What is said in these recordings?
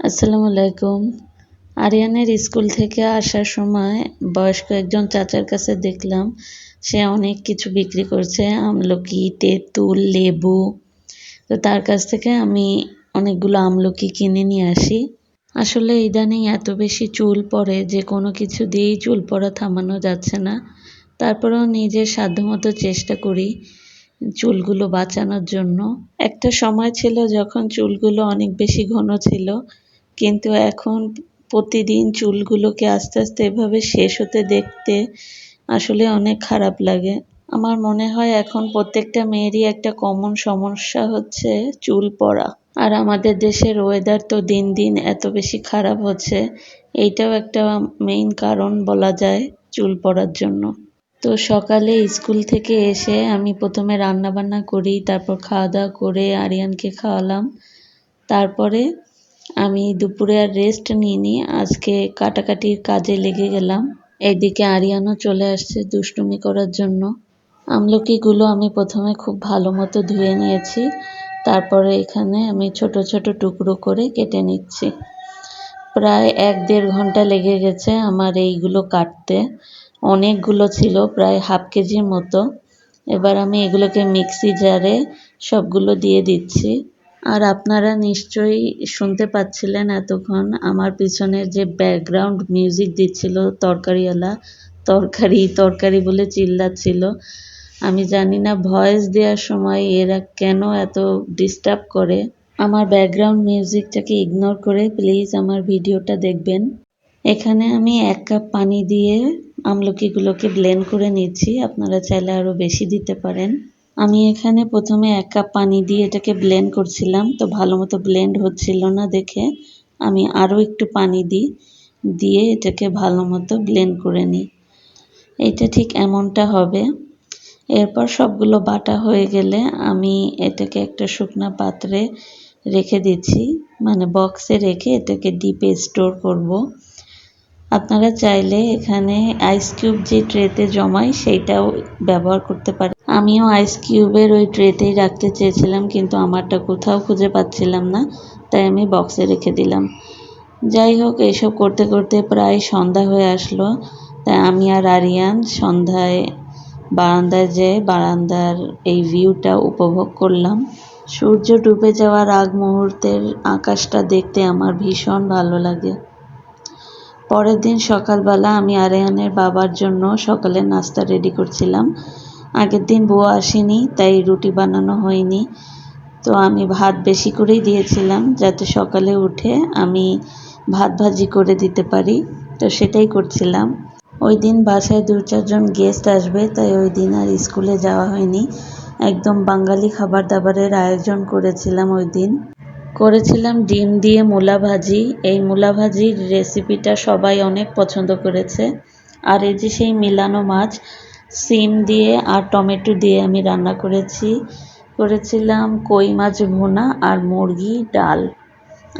আসসালামু আলাইকুম। আরিয়ানের স্কুল থেকে আসার সময় বয়স্ক একজন চাচার কাছে দেখলাম সে অনেক কিছু বিক্রি করছে, আমলকি, তেঁতুল, লেবু। তো তার কাছ থেকে আমি অনেকগুলো আমলকি কিনে নিয়ে আসি। আসলে ইদানিং এত বেশি চুল পড়ে যে কোনো কিছু দিয়েই চুল পড়া থামানো যাচ্ছে না। তারপরেও নিজের সাধ্যমতো চেষ্টা করি চুলগুলো বাঁচানোর জন্য। একটা সময় ছিল যখন চুলগুলো অনেক বেশি ঘন ছিল, কিন্তু এখন প্রতিদিন চুলগুলোকে আস্তে আস্তে এভাবে শেষ হতে দেখতে আসলে অনেক খারাপ লাগে। আমার মনে হয় এখন প্রত্যেকটা মেয়েরই একটা কমন সমস্যা হচ্ছে চুল পড়া। আর আমাদের দেশের ওয়েদার তো দিন দিন এত বেশি খারাপ হচ্ছে, এইটাও একটা মেইন কারণ বলা যায় চুল পড়ার জন্য। তো সকালে স্কুল থেকে এসে আমি প্রথমে রান্না বান্না করি, তারপর খাওয়া দাওয়া করে আরিয়ানকে খাওয়ালাম। তারপরে আমি দুপুরে আর রেস্ট নিইনি, আজকে কাটাকাটির কাজে লেগে গেলাম। এইদিকে আরিয়ানও চলে আসছে দুষ্টুমি করার জন্য। আমলকিগুলো আমি প্রথমে খুব ভালো মতো ধুয়ে নিয়েছি, তারপরে এখানে আমি ছোট ছোট টুকরো করে কেটে নিচ্ছি। প্রায় 1-1.5 ঘন্টা লেগে গেছে আমার এইগুলো কাটতে। অনেকগুলো ছিল, প্রায় হাফ কেজির মতো। এবার আমি এগুলোকে মিক্সি জারে সবগুলো দিয়ে দিচ্ছি। আর আপনারা নিশ্চয়ই শুনতে পাচ্ছিলেন এতক্ষণ আমার পিছনের যে ব্যাকগ্রাউন্ড মিউজিক দিচ্ছিল তরকারিওয়ালা, তরকারি তরকারি বলে চিল্লাচ্ছিল। আমি জানি না ভয়েস দেওয়ার সময় এরা কেন এত ডিস্টার্ব করে। আমার ব্যাকগ্রাউন্ড মিউজিকটাকে ইগনোর করে প্লিজ আমার ভিডিওটা দেখবেন। এখানে আমি 1 কাপ পানি দিয়ে আমলকিগুলোকে ব্লেন্ড করে নিচ্ছি, আপনারা চাইলে আরও বেশি দিতে পারেন। আমি এখানে প্রথমে 1 কাপ পানি দিয়ে এটাকে ব্লেন্ড করছিলাম, তো ভালো মতো ব্লেন্ড হচ্ছিল না দেখে আমি আরও একটু পানি দিয়ে এটাকে ভালো মতো ব্লেন্ড করে নিই। এটা ঠিক এমনটা হবে। এরপর সবগুলো বাটা হয়ে গেলে আমি এটাকে একটা শুকনা পাত্রে রেখে দিচ্ছি, মানে বক্সে রেখে এটাকে ডিপে স্টোর করব। আপনারা চাইলে এখানে আইস কিউব যে ট্রেতে জমাই সেইটাও ব্যবহার করতে পারেন। আমিও আইস কিউবের ওই ট্রেতেই রাখতে চেয়েছিলাম, কিন্তু আমারটা কোথাও খুঁজে পাচ্ছিলাম না, তাই আমি বক্সে রেখে দিলাম। যাই হোক, এইসব করতে করতে প্রায় সন্ধ্যা হয়ে আসলো, তাই আমি আর আরিয়ান সন্ধ্যায় বারান্দায় যেয়ে বারান্দার এই ভিউটা উপভোগ করলাম। সূর্য ডুবে যাওয়ার আগ মুহূর্তের আকাশটা দেখতে আমার ভীষণ ভালো লাগে। পরের দিন সকালবেলা আমি আরিয়ানের বাবার জন্য সকালের নাস্তা রেডি করছিলাম। আগের দিন বুয়া আসেনি, তাই রুটি বানানো হয়নি। তো আমি ভাত বেশি করেই দিয়েছিলাম যাতে সকালে উঠে আমি ভাত ভাজি করে দিতে পারি, তো সেটাই করছিলাম। ওই দিন বাসায় 2-4 জন গেস্ট আসবে, তাই ওই দিন আর স্কুলে যাওয়া হয়নি। একদম বাঙালি খাবার দাবারের আয়োজন করেছিলাম ওই দিন। করেছিলাম ডিম দিয়ে মূলা ভাজি। এই মূলা ভাজির রেসিপিটা সবাই অনেক পছন্দ করেছে। আর এই যে সেই মিলানো মাছ, সিম দিয়ে আর টমেটো দিয়ে আমি রান্না করেছিলাম কই মাছ ভুনা আর মুরগি ডাল।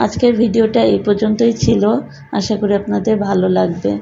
আজকের ভিডিওটা এই পর্যন্তই ছিল, আশা করি আপনাদের ভালো লাগবে।